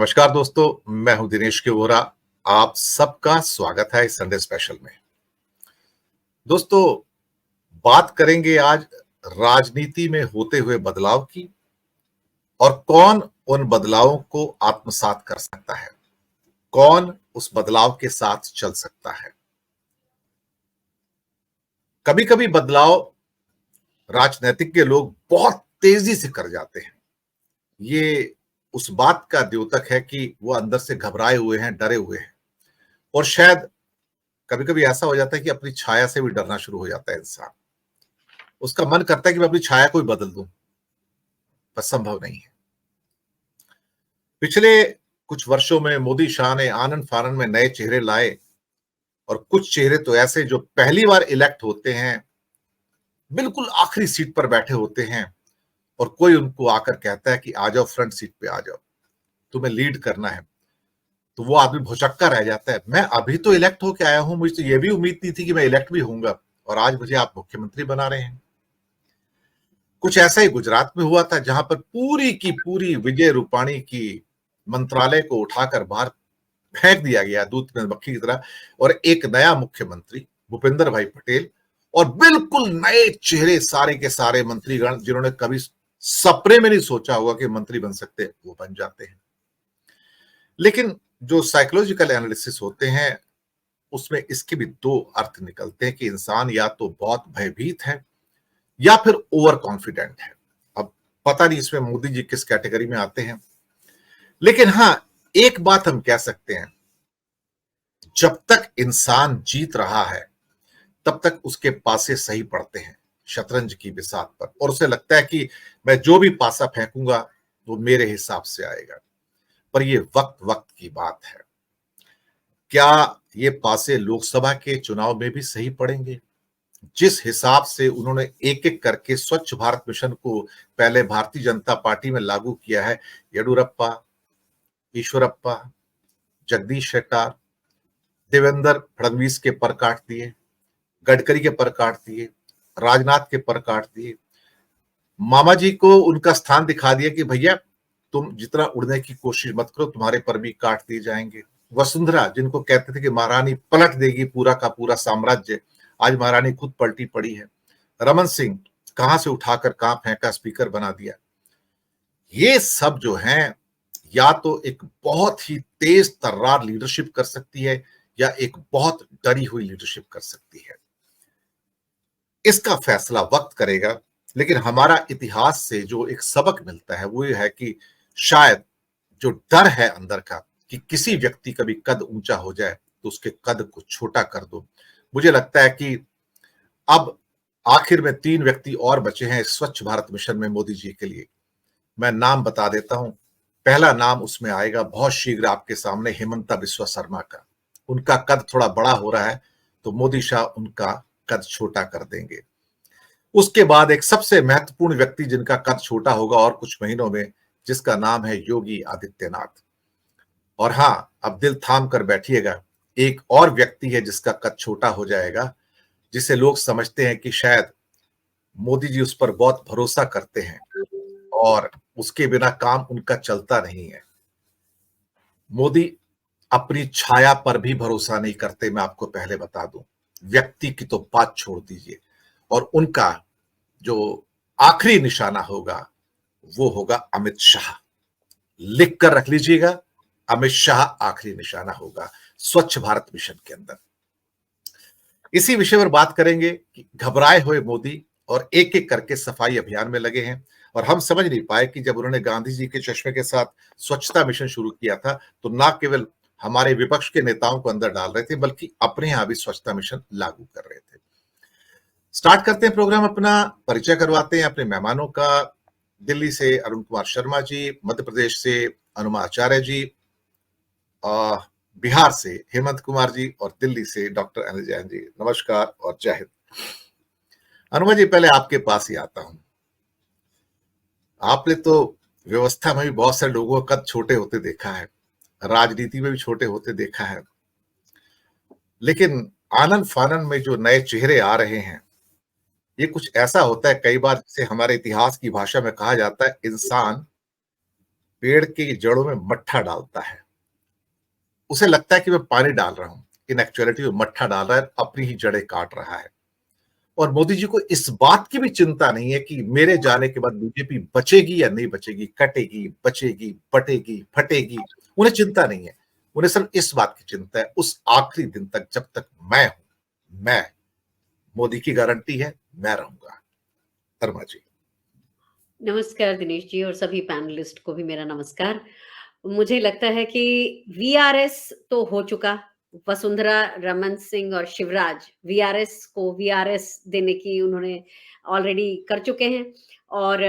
नमस्कार दोस्तों, मैं हूं दिनेश के वोरा। आप सबका स्वागत है इस संडे स्पेशल में। दोस्तों, बात करेंगे आज राजनीति में होते हुए बदलाव की और कौन उन बदलावों को आत्मसात कर सकता है, कौन उस बदलाव के साथ चल सकता है। कभी कभी बदलाव राजनीतिक के लोग बहुत तेजी से कर जाते हैं। ये उस बात का द्योतक है कि वो अंदर से घबराए हुए हैं, डरे हुए हैं, और शायद कभी कभी ऐसा हो जाता है कि अपनी छाया से भी डरना शुरू हो जाता है इंसान। उसका मन करता है कि मैं अपनी छाया को ही बदल दूं, पर संभव नहीं है। पिछले कुछ वर्षों में मोदी शाह ने आनन फानन में नए चेहरे लाए, और कुछ चेहरे तो ऐसे जो पहली बार इलेक्ट होते हैं, बिल्कुल आखिरी सीट पर बैठे होते हैं, और कोई उनको आकर कहता है कि आ जाओ, फ्रंट सीट पे आ जाओ, तुम्हें लीड करना है। तो वो आदमी भौचक्का रह जाता है। मैं अभी तो इलेक्ट होके आया हूं, मुझे तो ये भी उम्मीद नहीं थी कि मैं इलेक्ट भी होऊंगा, और आज मुझे आप मुख्यमंत्री बना रहे हैं। कुछ ऐसा ही गुजरात में हुआ था, जहां पर पूरी की पूरी विजय रूपाणी की मंत्रालय को उठाकर बाहर फेंक दिया गया दूध में मक्खी की तरह, और एक नया मुख्यमंत्री भूपेंद्र भाई पटेल और बिल्कुल नए चेहरे, सारे के सारे मंत्रीगण जिन्होंने कभी सपने में नहीं सोचा होगा कि मंत्री बन सकते, वो बन जाते हैं। लेकिन जो साइकोलॉजिकल एनालिसिस होते हैं, उसमें इसके भी दो अर्थ निकलते हैं कि इंसान या तो बहुत भयभीत है या फिर ओवर कॉन्फिडेंट है। अब पता नहीं इसमें मोदी जी किस कैटेगरी में आते हैं, लेकिन हां, एक बात हम कह सकते हैं, जब तक इंसान जीत रहा है तब तक उसके पासे सही पड़ते हैं शतरंज की बिसात पर, और उसे लगता है कि मैं जो भी पासा फेंकूंगा वो मेरे हिसाब से आएगा। पर ये वक्त वक्त की बात है। क्या ये पासे लोकसभा के चुनाव में भी सही पड़ेंगे? जिस हिसाब से उन्होंने एक एक करके स्वच्छ भारत मिशन को पहले भारतीय जनता पार्टी में लागू किया है, येडुरप्पा, ईश्वरप्पा, जगदीश शेट्टार, देवेंद्र फडणवीस के पर काट दिए, गडकरी के पर काट दिए, राजनाथ के पर काट दिए, मामा जी को उनका स्थान दिखा दिया कि भैया तुम जितना उड़ने की कोशिश मत करो, तुम्हारे पर भी काट दिए जाएंगे। वसुंधरा, जिनको कहते थे कि महारानी पलट देगी पूरा का पूरा साम्राज्य, आज महारानी खुद पलटी पड़ी है। रमन सिंह, कहां से उठाकर कहां फेंका, स्पीकर बना दिया। ये सब जो हैं, या तो एक बहुत ही तेज तर्रार लीडरशिप कर सकती है, या एक बहुत डरी हुई लीडरशिप कर सकती है। इसका फैसला वक्त करेगा। लेकिन हमारा इतिहास से जो एक सबक मिलता है वो ये है कि शायद जो डर है अंदर का कि किसी व्यक्ति का भी कद ऊंचा हो जाए, तो उसके कद को छोटा कर दो। मुझे लगता है कि अब आखिर में 3 व्यक्ति और बचे हैं इस स्वच्छ भारत मिशन में मोदी जी के लिए। मैं नाम बता देता हूं। पहला नाम उसमें आएगा बहुत शीघ्र आपके सामने, हिमंता बिस्वा शर्मा का। उनका कद थोड़ा बड़ा हो रहा है, तो मोदी शाह उनका कद छोटा कर देंगे। उसके बाद एक सबसे महत्वपूर्ण व्यक्ति जिनका कद छोटा होगा और कुछ महीनों में, जिसका नाम है योगी आदित्यनाथ। और हां, अब दिल थाम कर बैठिएगा, एक और व्यक्ति है जिसका कद छोटा हो जाएगा, जिसे लोग समझते हैं कि शायद मोदी जी उस पर बहुत भरोसा करते हैं और उसके बिना काम उनका चलता नहीं है। मोदी अपनी छाया पर भी भरोसा नहीं करते, मैं आपको पहले बता दूं। व्यक्ति की तो बात छोड़ दीजिए, और उनका जो आखिरी निशाना होगा वो होगा अमित शाह। लिख कर रख लीजिएगा, अमित शाह आखिरी निशाना होगा स्वच्छ भारत मिशन के अंदर। इसी विषय पर बात करेंगे कि घबराए हुए मोदी और एक एक करके सफाई अभियान में लगे हैं, और हम समझ नहीं पाए कि जब उन्होंने गांधी जी के चश्मे के साथ स्वच्छता मिशन शुरू किया था, तो ना केवल हमारे विपक्ष के नेताओं को अंदर डाल रहे थे, बल्कि अपने यहां भी स्वच्छता मिशन लागू कर रहे थे। स्टार्ट करते हैं प्रोग्राम अपना, परिचय करवाते हैं अपने मेहमानों का। दिल्ली से अरुण कुमार शर्मा जी, मध्य प्रदेश से अनुमा आचार्य जी, बिहार से हेमंत कुमार जी, और दिल्ली से डॉक्टर अनिल जैन जी। नमस्कार और जय हिंद। अनुमा जी, पहले आपके पास ही आता हूं। आपने तो व्यवस्था में भी बहुत सारे लोगों का कद छोटे होते देखा है, राजनीति में भी छोटे होते देखा है, लेकिन आनन फानन में जो नए चेहरे आ रहे हैं, ये कुछ ऐसा होता है कई बार, जैसे हमारे इतिहास की भाषा में कहा जाता है, इंसान पेड़ की जड़ों में मट्ठा डालता है। उसे लगता है कि मैं पानी डाल रहा हूं, इन एक्चुअलिटी वो मट्ठा डाल रहा है, अपनी ही जड़ें काट रहा है। और मोदी जी को इस बात की भी चिंता नहीं है कि मेरे जाने के बाद बीजेपी बचेगी या नहीं बचेगी, कटेगी, बचेगी, बटेगी, फटेगी। उन्हें चिंता नहीं है। उन्हें सिर्फ इस बात की चिंता है, उस आखिरी दिन तक जब तक मैं हूं, मैं, मोदी की गारंटी है, मैं रहूंगा। अरमा जी। नमस्कार दिनेश जी और सभी पैनलिस्ट को भी मेरा नमस्कार। मुझे लगता है कि वीआरएस तो हो चुका। वसुंधरा, रमन सिंह और शिवराज वीआरएस को वीआरएस देने की उन्होंने ऑलरेडी कर चुके हैं। और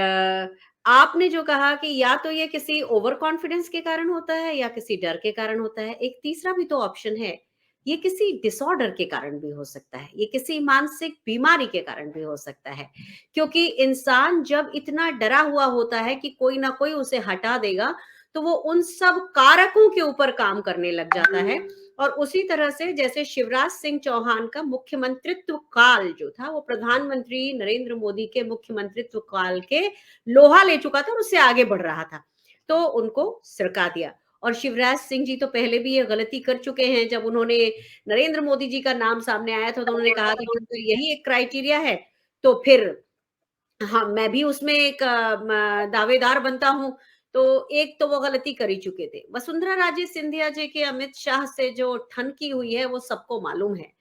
आपने जो कहा कि या तो ये किसी ओवर कॉन्फिडेंस के कारण होता है या किसी डर के कारण होता है, एक तीसरा भी तो ऑप्शन है, ये किसी डिसऑर्डर के कारण भी हो सकता है, ये किसी मानसिक बीमारी के कारण भी हो सकता है। क्योंकि इंसान जब इतना डरा हुआ होता है कि कोई ना कोई उसे हटा देगा, तो वो उन सब कारकों के ऊपर काम करने लग जाता है। और उसी तरह से जैसे शिवराज सिंह चौहान का मुख्यमंत्रित्व काल जो था, वो प्रधानमंत्री नरेंद्र मोदी के मुख्यमंत्रित्व काल के लोहा ले चुका था और उससे आगे बढ़ रहा था, तो उनको सरका दिया। और शिवराज सिंह जी तो पहले भी ये गलती कर चुके हैं। जब उन्होंने नरेंद्र मोदी जी का नाम सामने आया था तो उन्होंने कहा था कि तो यही एक क्राइटेरिया है, तो फिर हाँ, मैं भी उसमें एक दावेदार बनता हूँ। तो एक तो वो गलती कर ही चुके थे। वसुंधरा राजे सिंधिया जी के अमित शाह से जो ठनकी हुई है वो सबको मालूम है।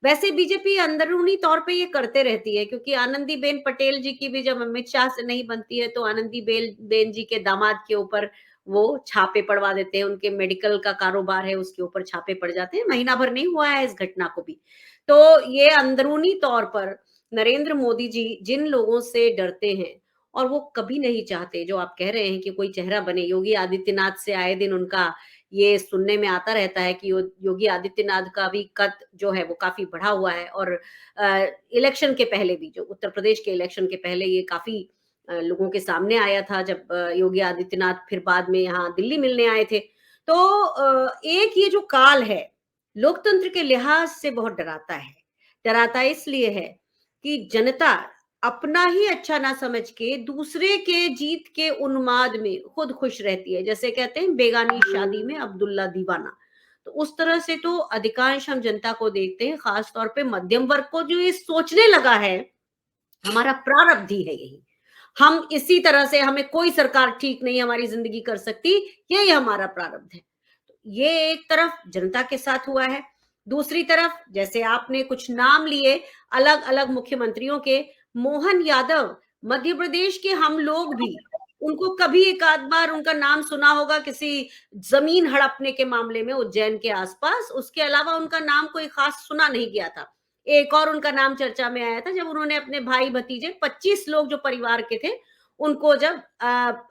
वैसे बीजेपी अंदरूनी तौर पे ये करते रहती है, क्योंकि आनंदीबेन पटेल जी की भी जब अमित शाह से नहीं बनती है तो आनंदीबेन जी के दामाद के ऊपर वो छापे पड़वा देते हैं। उनके मेडिकल का कारोबार है, उसके ऊपर छापे पड़ जाते हैं। महीना भर नहीं हुआ है इस घटना को भी। तो ये अंदरूनी तौर पर नरेंद्र मोदी जी जिन लोगों से डरते हैं और वो कभी नहीं चाहते, जो आप कह रहे हैं कि कोई चेहरा बने, योगी आदित्यनाथ से आए दिन उनका ये सुनने में आता रहता है कि योगी आदित्यनाथ का भी कद जो है वो काफी बढ़ा हुआ है। और इलेक्शन के पहले भी, जो उत्तर प्रदेश के इलेक्शन के पहले ये काफी लोगों के सामने आया था, जब योगी आदित्यनाथ फिर बाद में यहाँ दिल्ली मिलने आए थे। तो एक ये जो काल है लोकतंत्र के लिहाज से बहुत डराता है। डराता इसलिए है कि जनता अपना ही अच्छा ना समझ के दूसरे के जीत के उन्माद में खुद खुश रहती है। जैसे कहते हैं बेगानी शादी में अब्दुल्ला दीवाना। तो उस तरह से तो अधिकांश हम जनता को देखते हैं, खास तौर पे मध्यम वर्ग को, जो ये सोचने लगा है हमारा प्रारब्ध ही है यही, हम इसी तरह से, हमें कोई सरकार ठीक नहीं हमारी जिंदगी कर सकती, यही हमारा प्रारब्ध है। ये एक तरफ जनता के साथ हुआ है। दूसरी तरफ जैसे आपने कुछ नाम लिए अलग अलग मुख्यमंत्रियों के, मोहन यादव, मध्य प्रदेश के हम लोग भी उनको कभी एक आध बार उनका नाम सुना होगा किसी जमीन हड़पने के मामले में उज्जैन के आसपास, उसके अलावा उनका नाम कोई खास सुना नहीं गया था। एक और उनका नाम चर्चा में आया था जब उन्होंने अपने भाई भतीजे 25 लोग जो परिवार के थे उनको जब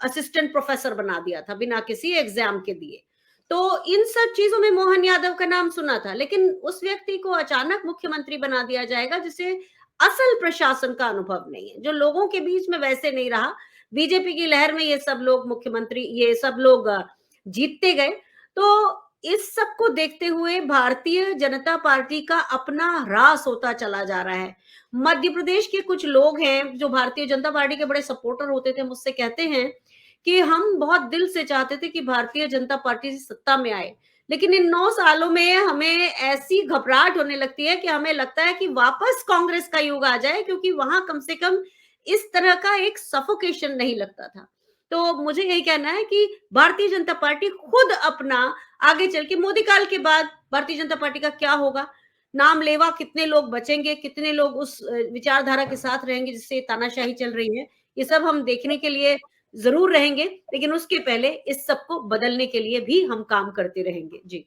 असिस्टेंट प्रोफेसर बना दिया था बिना किसी एग्जाम के दिए। तो इन सब चीजों में मोहन यादव का नाम सुना था, लेकिन उस व्यक्ति को अचानक मुख्यमंत्री बना दिया जाएगा जिसे असल प्रशासन का अनुभव नहीं है, जो लोगों के बीच में वैसे नहीं रहा। बीजेपी की लहर में ये सब लोग मुख्यमंत्री, ये सब लोग जीतते गए। तो इस सब को देखते हुए भारतीय जनता पार्टी का अपना ह्रास होता चला जा रहा है। मध्य प्रदेश के कुछ लोग हैं जो भारतीय जनता पार्टी के बड़े सपोर्टर होते थे, मुझसे कहते हैं कि हम बहुत दिल से चाहते थे कि भारतीय जनता पार्टी से सत्ता में आए, लेकिन इन 9 सालों में हमें ऐसी घबराहट होने लगती है कि हमें लगता है कि वापस कांग्रेस का युग आ जाए, क्योंकि वहां कम से कम इस तरह का एक सफोकेशन नहीं लगता था। तो मुझे यही कहना है कि भारतीय जनता पार्टी खुद अपना आगे चल के, मोदी काल के बाद भारतीय जनता पार्टी का क्या होगा, नाम लेवा कितने लोग बचेंगे, कितने लोग उस विचारधारा के साथ रहेंगे जिससे तानाशाही चल रही है, ये सब हम देखने के लिए जरूर रहेंगे। लेकिन उसके पहले इस सब को बदलने के लिए भी हम काम करते रहेंगे। जी।